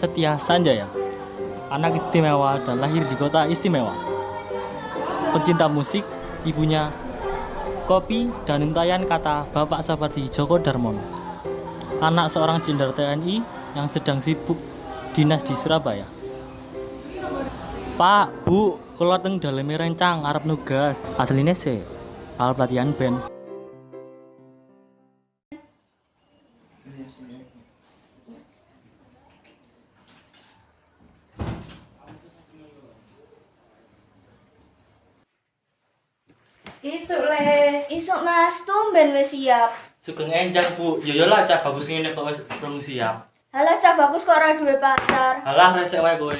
Setia Sanjaya, anak istimewa dan lahir di kota istimewa. Pecinta musik, ibunya kopi dan untayan kata Bapak seperti Djoko Darmono. Anak seorang jenderal TNI yang sedang sibuk dinas di Surabaya. Pak, Bu, kula teng daleme rencang arep nugas. Asline sih, hal pelatihan band. Isuk le. Isuk Mas, tumben wis siap. Sugeng enjang, Bu. Ya lah cah bagus ngene kok wis rung siap. Halah cah bagus kok ora duwe pacar. Halah resek wae kowe.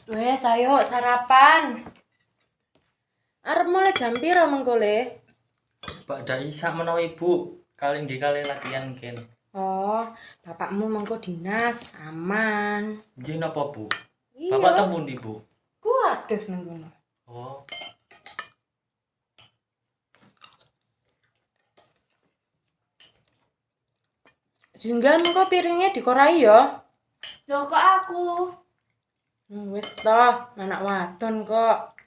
Wes ayo sarapan. Arep mulai jam piro mengko le? Mbak Dai sak menawa Ibu kali nggih kali latihan ken. Oh, bapakmu mengko dinas, aman. Nggih napa, Bu? Iya. Bapak teng pundi, Bu? Ku adus nang kono. Oh. Jenggal mengko piringnya dikorai ya. Loh kok aku? Wis toh, anak wadon kok.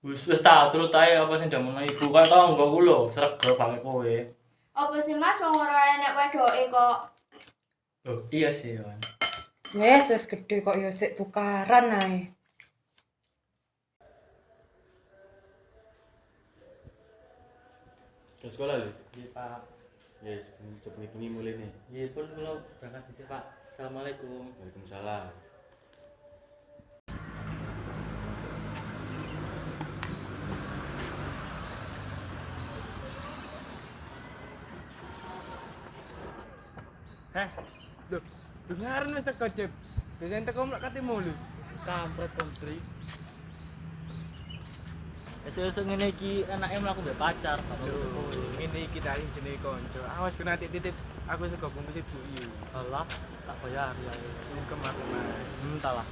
Wis tak turut ae apa sing jamono Ibu kan tangga ku lho, sregep banget kowe. Apa sih Mas wong ora enek wedoke kok? Loh, iya sih, Wan. Wis gede kok ya sik tukaran ae. Ke sekolah lho? Nggih, Pak. Ya, sebelum bengi mulai nih. Nggih, pun kula berangkat dhisik, Pak. Assalamualaikum. Waalaikumsalam. Loh, dengaran wis teko Cep. Dene teko mlak ketemu lho. Kampret kontri. Esuk-esuk ngene iki enake mlaku mbek pacar, Pak. Loh, ngene iki tali jenenge kanca. Awas kena titip aku sego bungkus ibu yu. Allah, tak bayar ya. Sungkem aku Mas. Entahlah.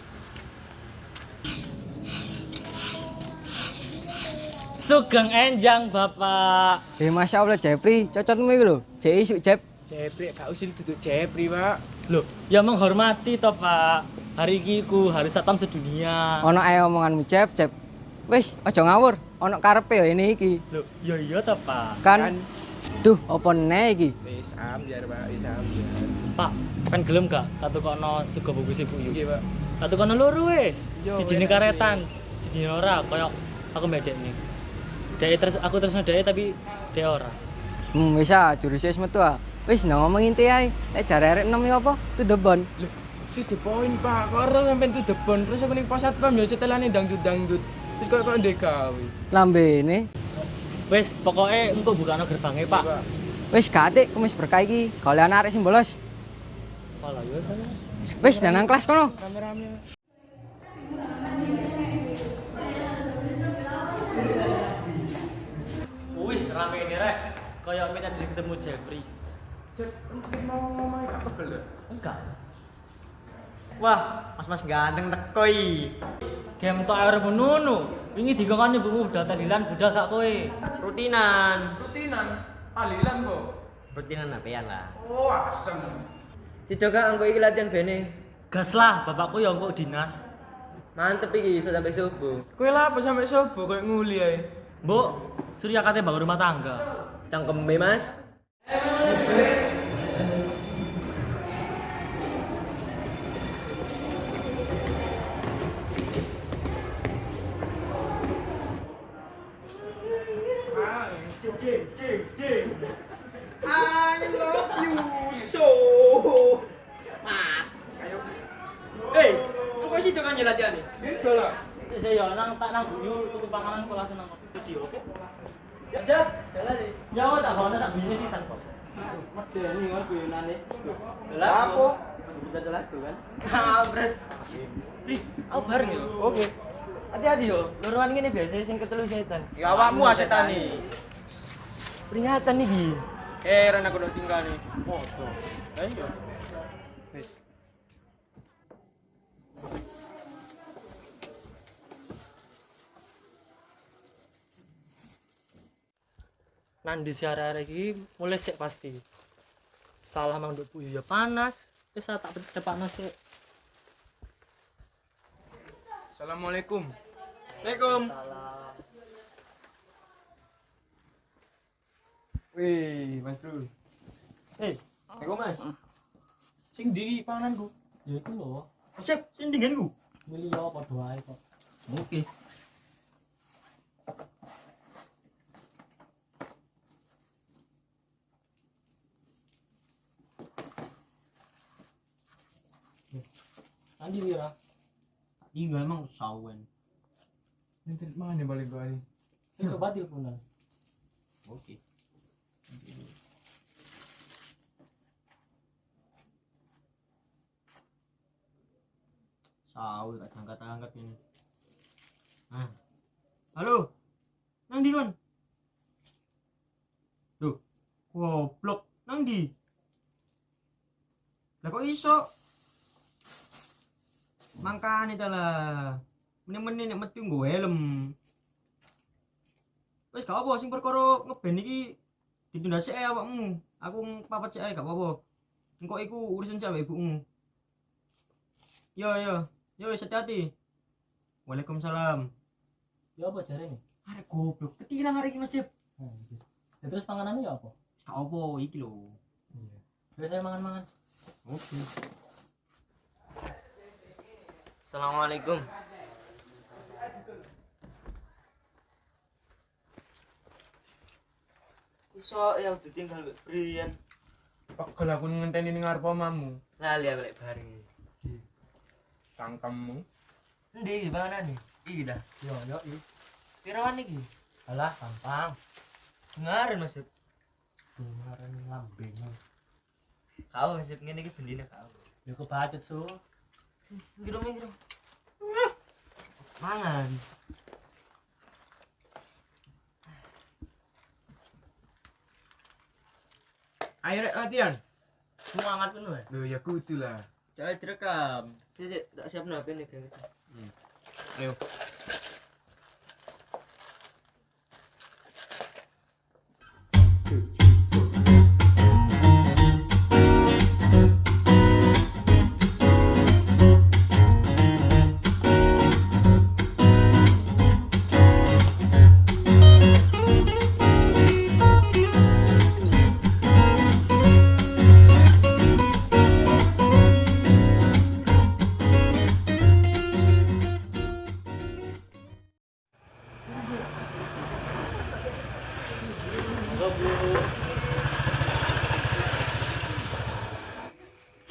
Sugeng enjang, Bapak. Masya Allah Jepri, cocotmu iki lho. Jek isuk Jep. Jepri gak usil duduk Jepri, Pak. Loh, ya menghormati toh, Pak. Hari iki ku hari satam sedunia. Ono ae omonganmu Jep, Jep. Wis, aja ngawur. Ono karepe ya ini iki. Loh, iya toh, Pak. Kan duh, opo neh iki? Wis amjar, Pak. Wis amjar. Pak, kan gelem gak katukono sego bungkus ibu yuk. Nggih, Pak. Katukono loro wis. Yo, Sijine enak, karetan, sijine ora koyo aku medekne. Dek terus aku terus ndek tapi dek ora. Wis ah, juruse wis metu ah. Wis nang ngomong inti ae. Nek jare arek enom iki apa? Tu debon. Loh, itu the point, Pak. Kok ora sampean tuh debon. Terus aku ning pos satpam ya setelane dangdut-dangdut. Terus kok ndek gawe. Lambene. Wis, pokoke engko bukano gerbangnya, Pak. Pak. Wis gatik kumis berkah iki. Golek anak arek sing bolos. Malah yo saya. Wis nang kelas kono. Rame-rame. Wih, rame ini rek. Kayak minta diri ketemu Jeffrey. Cep, mau ngomong gak pegel ya? Enggak. Wah, mas-mas ganteng teko iki. Game tok air menunu. Wingi dikongkon ibumu budal tadilan budal sak kowe. Rutinan. Rutinan, alilan kok. Rutinan apean lah. Oh, asem. Si Joka angko iki latihan bene. Gas lah, bapakku ya engko dinas. Mantep iki iso sampai subuh. Kowe lah apa sampe sobo koyo nguli ae. Mbok, Surya katanya bangun rumah tangga. Cangkeme, Mas. I love you so. Ayo. Hei, kok sih Joka latihan nih? Itu lah. Saya ya nang tak nang guyu tuku panganan kelas nang video oke. Aja, jalan nih. Ya kok tak bawa sak bini sisan kok. Medeni kok guyonane. Lah apa? Kita telat tuh kan. Abret. Ih, aku bareng yo. Oke. Hati-hati yo, luruan ngene biasa sing ketelu setan. Ya awakmu asetani. Peringatan iki. Heran aku udah tinggal nih. Foto. Ayo. Wis. Nandi si arek-arek iki mulai sik pasti. Salah mang nduk ya panas. Wis tak tepakno sik. Assalamualaikum. Waalaikumsalam. Wih, Mas Bro. Assalamualaikum Mas. Sing ndi pangananku? Ya itu loh. Sip, sing ndinganku. Milih ya padha ae kok. Oke. Andi Wira. Iya emang sawen. Nanti mana balik gua ini? Saya coba teleponan. Oke. Sawe gak angkat-angkat ini. Ah. Halo. Nang ndi kon? Duh, goblok. Nang ndi? Lah kok iso? Mangkane ta lah. Meneh-meneh nek metu nggo helm. Wis gak apa sing perkara ngeband iki ditunda sik ae awakmu. Aku papat sik ae gak apa-apa. Engko iku urusan cewek ibumu. Yo yo. Yo wis hati-hati. Waalaikumsalam. Ya apa jarene? Arek goblok, ketilang arek iki Mas Jep. Nah, gitu. Ya, terus panganannya ya apa? Gak apa iki lho. Iya. Ya saya mangan-mangan. Oke. Assalamualaikum. Iso ya udah tinggal mbek Brian. Pegel aku ngenteni ning ngarep omamu. Lali aku lek bareng. Cangkemmu. Endi panganan iki dah. Yo yo i. Pirawan iki? Alah gampang. Ngaren Mas. Dengaran lambeng. Kau Mas ngene iki bendine kau. Ya kebacut su. Minggir. Mangan. Ayo rek latihan. Semangat penuh ya. Loh ya kudu lah. Jangan direkam. Sik tak siapno HP nih kan. Ayo.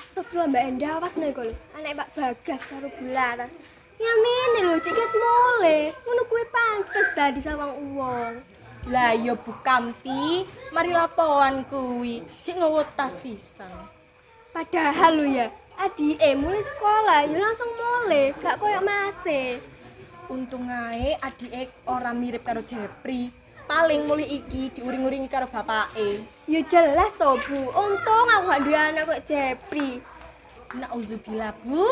Astagfirullah Mbak Endah, awas nih kok. Anak Pak Bagas karo Bularas. Nyamene lho ceket mole. Ngono kuwi pantes dadi sawang uwong. Lah ya Bu Kamti, mari laporan kuwi. Cek ngowo tas sisan. Padahal lho ya, adike mulai sekolah ya langsung mole, gak koyo Mase. Untung ae adike ora mirip karo Jepri. Paling muli iki diuring-uringi karo bapake. Ya jelas to Bu, untung aku gak duwe anak kok Jepri. Nauzubillah, Bu.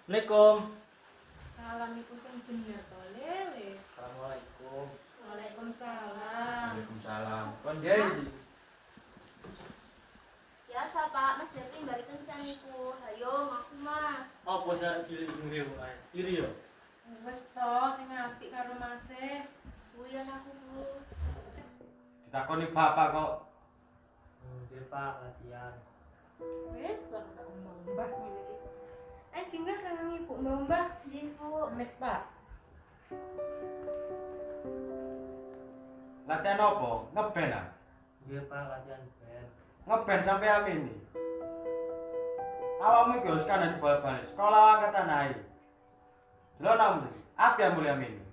Assalamualaikum. Salam iku sing bener to, Lele. Assalamualaikum. Waalaikumsalam. Waalaikumsalam. Kon dia iki. Biasa Pak, Mas Jepri bari kencan iku. Hayo ngaku Mas. Apa sih cilik ngene wae? Iri yo. Wes to sing apik karo Mase. Buyan aku Bu. Ditakoni bapak kok. Nggih Pak, latihan. Wes ora ngomong Mbah ngene iki. Jinggah nang ibu Mbah. Nggih Bu. Amit Pak. Latihan apa? Ngeband ah. Nggih Pak, latihan band. Ngeband sampai amini. Awakmu iki wis kan bal-bal. Sekolah angkatan ae. Delok nang mriki. Ati mulih amini.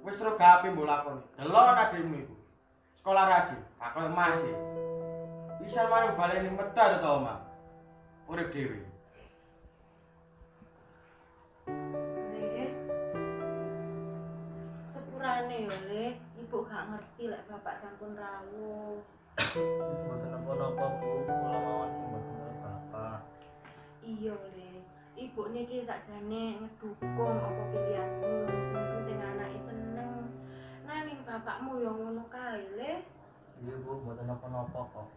Wis ro gapi mbok lakoni. Delok adikmu iku. Sekolah rajin, gak koyo Mas. Bisa marang baleni medar to, Oma. Urip dhewe. Le. Sepurane ya, Le. Ibu gak ngerti lek bapak sampun rawuh. Mboten napa-napa Bu, kula mawon sing mboten karo Bapak. Iya, Le. Ibu niki sakjane ngedukung apa pilihanmu, sing penting anake seneng. Nanging bapakmu ya ngono kae, Le. Iya Bu, mboten napa-napa kok.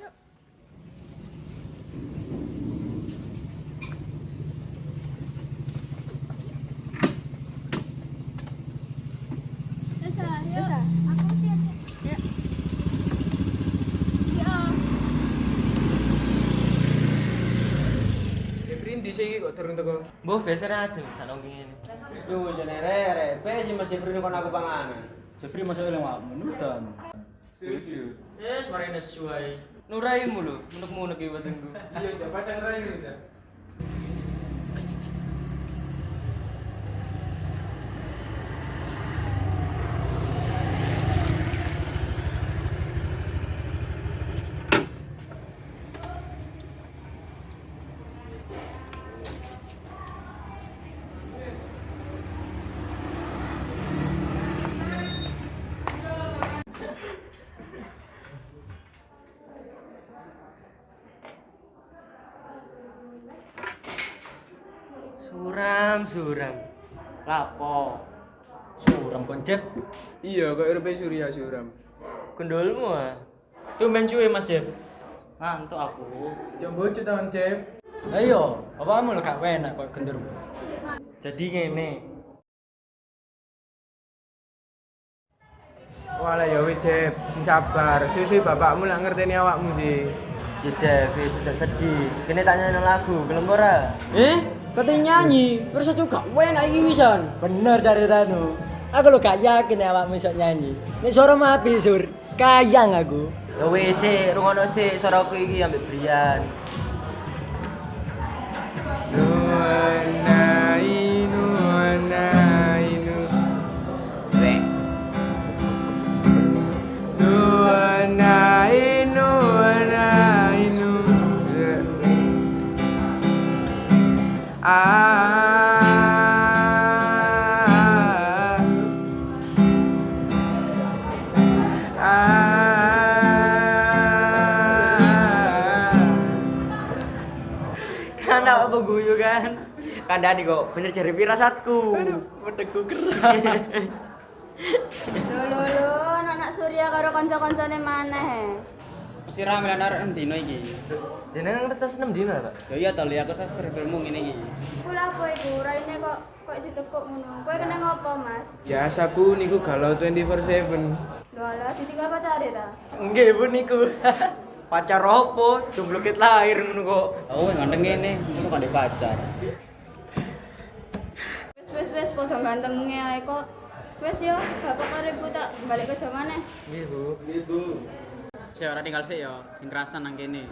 yuk. Bisa, yuk. Aku siap. Ya. Ya. Jeprin di sini kok turun teko. Mbah biasa aja sak ngene. Yo jane rere, pe si Mas Jeprin kon aku panganan. Jeffrey masuk eling awakmu dan Setuju. Wis mari nesu ae. Nuraimu lho, menuk-menuk iki wetengku. Iya, coba sang rai gitu. Suram. Lapo? suram koncep. Iya, kok urupe Surya suram. Gendolmu ah. Tumben cuwe Mas Jep. Ngantuk aku. Coba tahun Jep. Ayo, awakmu lho gak enak kok gender. Jadi ngene. Walah ya wis Jep, sing sabar. Susu bapakmu lak ngerteni awakmu sih. Ya Jep, wis sudah sedih. Kene tak nyanyi lagu, gelem ora? Katanya nyanyi, terus aku gak enak iki wisan. Bener caritamu. Aku lo gak yakin awakmu iso nyanyi. Nek suara api sur, kayang aku. Ya wis sik, rungono sik suaraku iki ambek Brian. Nuana inu. Nuana inu. Kan apa guyu kan? Kandhani kok bener jare firasatku. Wedegku gerah. Lho, anak Surya karo kanca-kancane maneh. Mesti rame lan arek endino iki. Jenengan ngertos 6 dina, Pak. Ya iya to, li aku subscribermu ngene iki. Kula apa iku? Raine kok ditekuk ngono. Kowe kena ngopo, Mas? Ya asaku niku galau 24/7. Lho alah ditinggal pacare ta? Nggih, Bu niku. Pacar opo? Jomblo ket lahir ngono kok. Oh, ganteng ngene, mosok gak ada pacar. Wis padha gantenge ae kok. Wis yo, bapak karo ibu tak balik kerja maneh. Nggih, Bu. Sik ora tinggal sik ya, sing kerasan nang kene.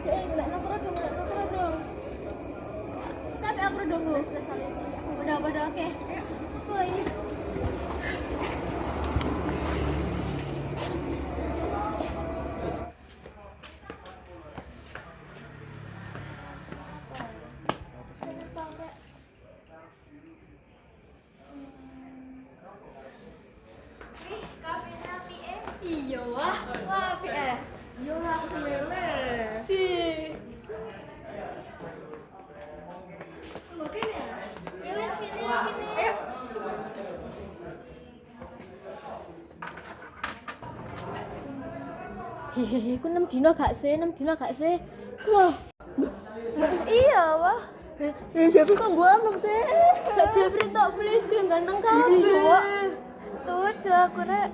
Sik, golekno kerudung. Sampe aku kerudungku. Padha-padha oke. Kuy. Iya wah, apik eh. Iya lah aku mele. Di. Ya wes kene. Ayo. Hehehe, ku 6 dino gak sih? Wah. Iya, wah. Jeffrey kan ganteng sih. Kak Jeffrey tak please ku ganteng kabeh. Setuju aku rek.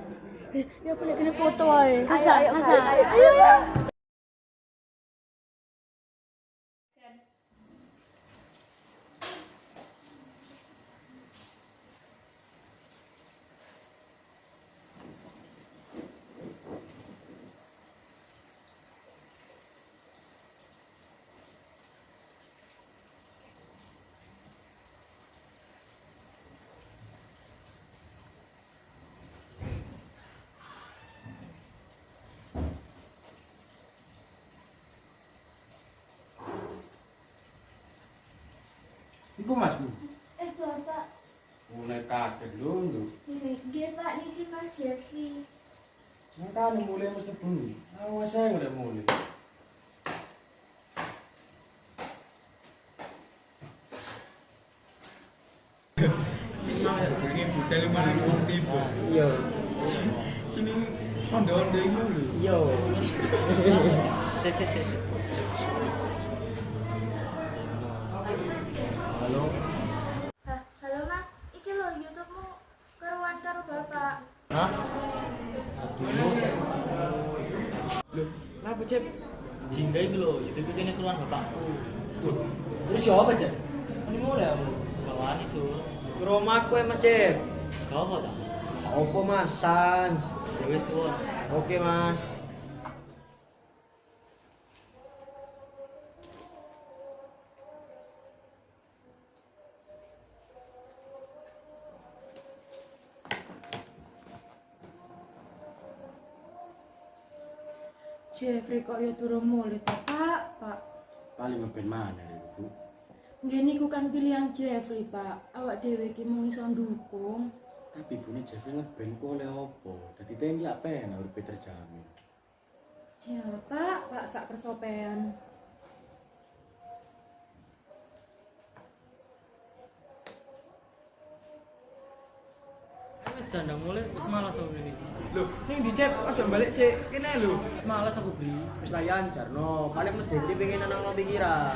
Ya punya kene foto ae. Ayo. Iku Mas Bu. Bapak. Mulai kaget lho. Nggih, Pak, niki Mas Jeffrey. Makane mulai mesti bunyi. Awas ae udah mulai. Jenenge budal mana wong tiba. Iya. Sini onde-onde iku lho. Iya. Sik. Halo. Halo Mas, iki lho YouTube-mu keruan karo Bapak. Hah? Aduh. Lho, napa Cep? Jingga iki lho, YouTube kene keluar bapakku. Terus siapa aja? Ini mulai aku. Kawani sur. Ke rumahku ya Mas Cep. Kau apa tak? Apa Mas Sans? Ya wis suwun. Oke Mas. Jeffrey kok ya turun mulai ta, Pak? Paling ngeband mana ya, Bu? Nggih niku kan pilihan Jeffrey, Pak. Awak dhewe ki mung iso ndukung. Tapi bune Jeffrey ngeband ku oleh opo? Dadi tengki apa enak uripe terjamin. Ya, Pak sak kersopean. Wis dandang mulai, wis malas aku beli. Loh, ning dicep aja balik sih. Kene lho. Wis malas aku beli. Wis layan Jarno. Paling Mas Jeffrey pengen nang pikiran.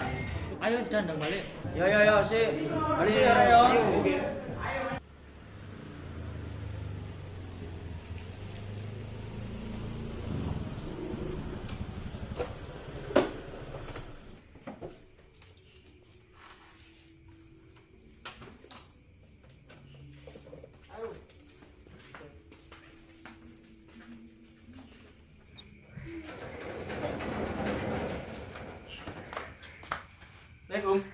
Ayo wis dandang balik. Yo sik. Balik sih yo. Assalamualaikum.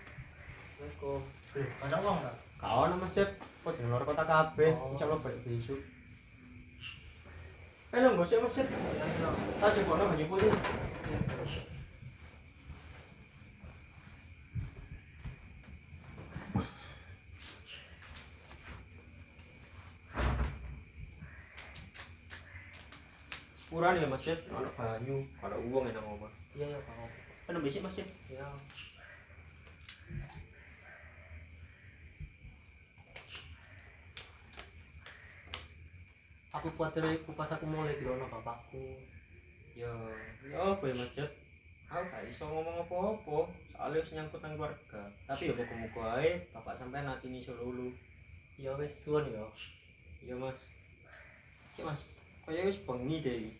Assalamualaikum. Ada uang enggak? Kau nama Mas Cep, kok di luar kota kabeh, insyaallah balik besok. Lho, enggak sih Mas Cep. Tak coba bagi putih. Kurang ya Mas Cep, ana banyu, ana uang enak omah. Iya, Pak. Kan besok Mas Cep. Ya. Aku khawatir pas aku mulai dirono bapakku. Ya apa ya Mas Cep? Aku gak iso ngomong apa-apa, soalnya wis nyangkut nang keluarga. Tapi ya muga-muga ae bapak sampean atine iso lulu. Ya wis suwun ya. Iya Mas. Sik Mas, kaya wis bengi deh iki.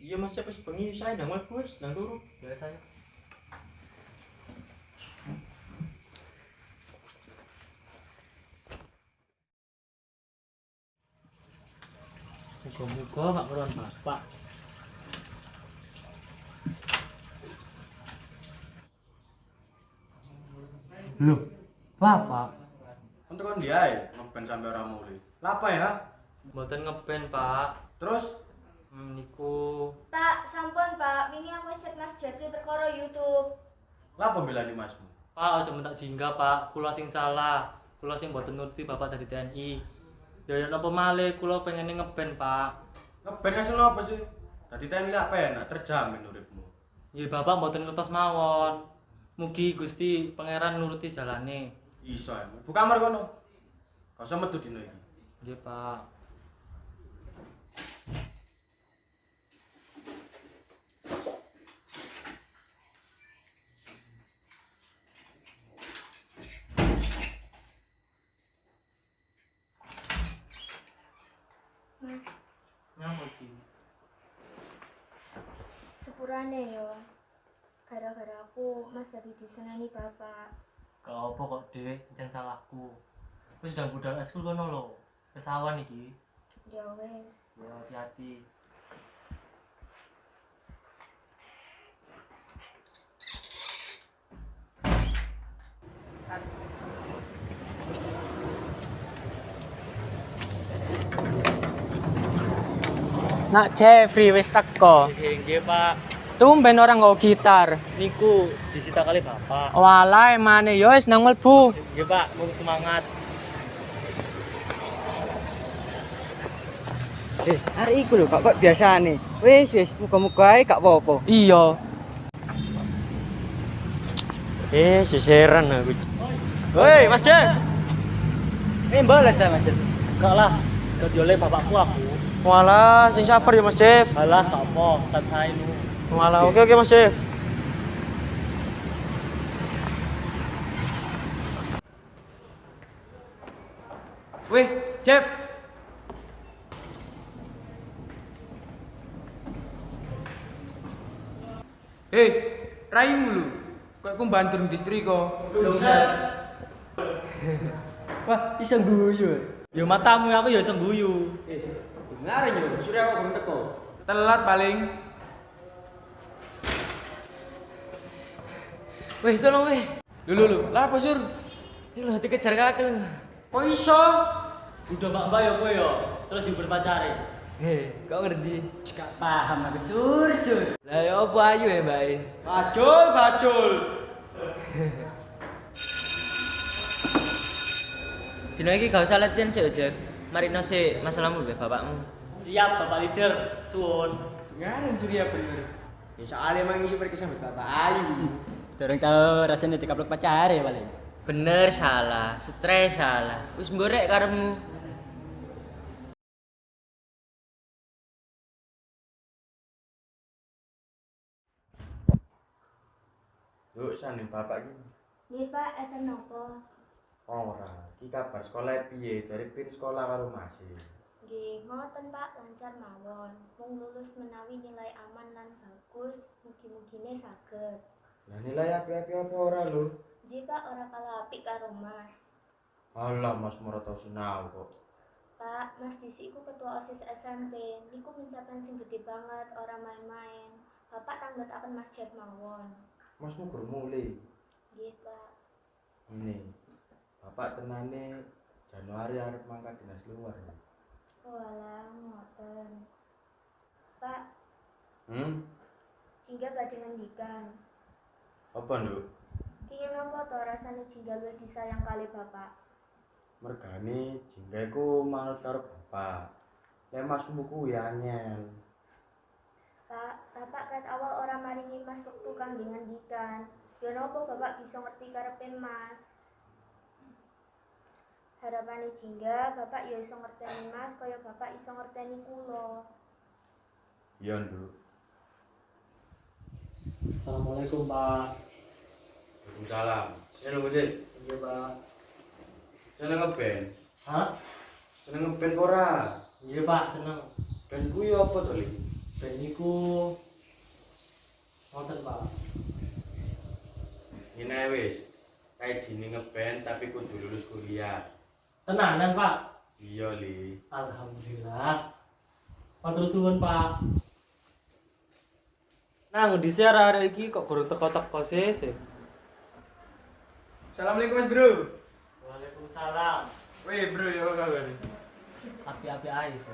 Iya Mas, Cep wis bengi saya ndang mlebu wis ndang turu. Ya saya. Muga-muga Pak Keron Bapak. Loh, Bapak. Untuk kon diae ngeband sampe ora mulai. Lapa ya? Mboten ngeband, Pak. Terus Niku Pak, sampun Pak, wingi aku chat Mas Jeffrey perkara YouTube. lapa belani Masmu? Pak aja mentak jingga, Pak. Kula sing salah. Kula sing mboten nuruti Bapak dadi TNI. Ya napa malih kula pengen ngeband, Pak. Ngeband asal apa sih? Dadi TNI apa enak terjamin uripmu. Ya Bapak mboten ngertos mawon. Mugi Gusti Pangeran nuruti jalane. Iso ya. Bu kamar kono. Gak usah metu dino iki. Nggih, Pak. Mas, Nyapa iki? sepurane yo. Gara-gara aku Mas jadi diseneni Bapak. Gak apa kok dhewe jan salahku. Wis ndang budal eskul kono lho. Kesawan iki. Ya wes. Ya hati-hati. Nak Jeffrey wis teko. Nggih, Pak. Tumben orang nggo gitar. Niku disita kali Bapak. Walah emane yo wis nang mlebu. Nggih, Pak. Mung semangat. Hari iku lho kok biasane. Wis muga-muga ae gak apa-apa. Iya. Seseran aku. Woi, Mas Jeff. Ini balas dah Mas. Enggak lah, gak dioleh bapakku aku. Walah, sing sabar ya Mas Jeff. Alah, gak apa, santai nu. Walah, oke Mas Jeff. Weh, Jep. Hei, raimu lu. Kok aku bantu distri kok. Wah, iso guyu. Ya matamu aku ya sengguyu. Ngaren yo, surya kok belum teko. Telat paling. Weh, tolong weh. Lu. Lah apa sur? Ini lho dikejar kakek. Kok iso? Udah mbak ya kowe ya, terus diberpacare. Kok ngerti? Gak paham aku sur. Lah ya apa ayu ya, Mbak? Bacul. Dino iki gak usah latihan sih, Jeff. Mari nasi masalahmu be bapakmu. Siap Bapak Leader, suwun. Ngaren surya bener. Ya soalnya emang iki perkesan Bapak Ayu. Dorong tau rasanya dikaplok pacare paling. Bener salah, stres salah. Wis mborek karepmu. Yuk, sani bapak iki. Nggih Pak, eten napa? Ora, iki kabar sekolah piye? Dari pin sekolah karo Mas. Nggih, ngoten Pak, lancar mawon. Mung lulus menawi nilai aman lan bagus, mugi-mugine saged. Lah nilai api-api apa ora lho? Nggih Pak, ora kalah apik karo Mas. Alah, Mas ora tau sinau kok. Pak, Mas Disi iku ketua OSIS SMP. Niku pencapaian sing gede banget, ora main-main. Bapak tanggetaken Mas Jeff mawon. Mas mau mulai. Nggih Pak. Ini, bapak tenane Januari arep mangkat dinas luar. Walah, ngoten. Pak, Jingga badhe ngendikan. Apa nduk? Kenging napa to rasane Jingga luwih disayang kali Bapak? Mergane jingga iku manut karo bapak. Lek masmu kuwi anyel. Pak, Bapak ket awal ora maringi Mas wektu kangge ngendikan. Ya napa Bapak bisa ngerti karepe Mas? Harapane Jingga, Bapak ya iso ngerteni Mas kaya Bapak iso ngerteni kula. Iya nduk. Assalamualaikum Pak. Waalaikumsalam. Ya lho sih. Iya Pak. Seneng ngeband. Hah? Seneng ngeband ora? Iya Pak, seneng. Band kuwi apa to, Li? Ben niku wonten Pak. Ngene wis. Kayak jine ngeband tapi kudu lulus kuliah. Tenanan Pak. Iya, Li. Alhamdulillah. Matur suwun Pak. Nah, ngendi sih arek iki kok gurung teko-teko sih. Assalamualaikum Mas Bro. Waalaikumsalam. Weh Bro, ya apa kabar? Api-api ae sih.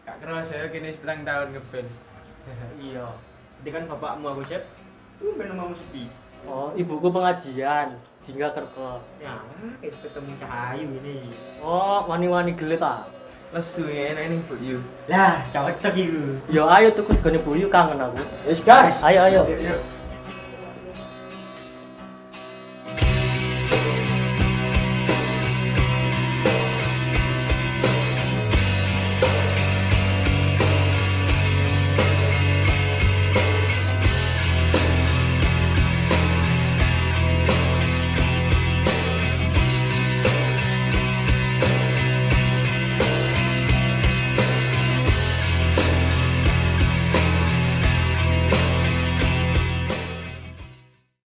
Gak kerasa ya kini 9 tahun ngeband. Iya. Ini kan bapakmu aku Jeff. Ben omamu sepi. Oh, ibuku pengajian, Jingga kerko. Ya, kayak ketemu Cahayu ini. Oh, wani-wani gelet ah. Lesu ya, enak ini buat you. Lah, cocok itu. Yo ayo tuku segone buyu kangen aku. Wis gas. Ayo. Yuk.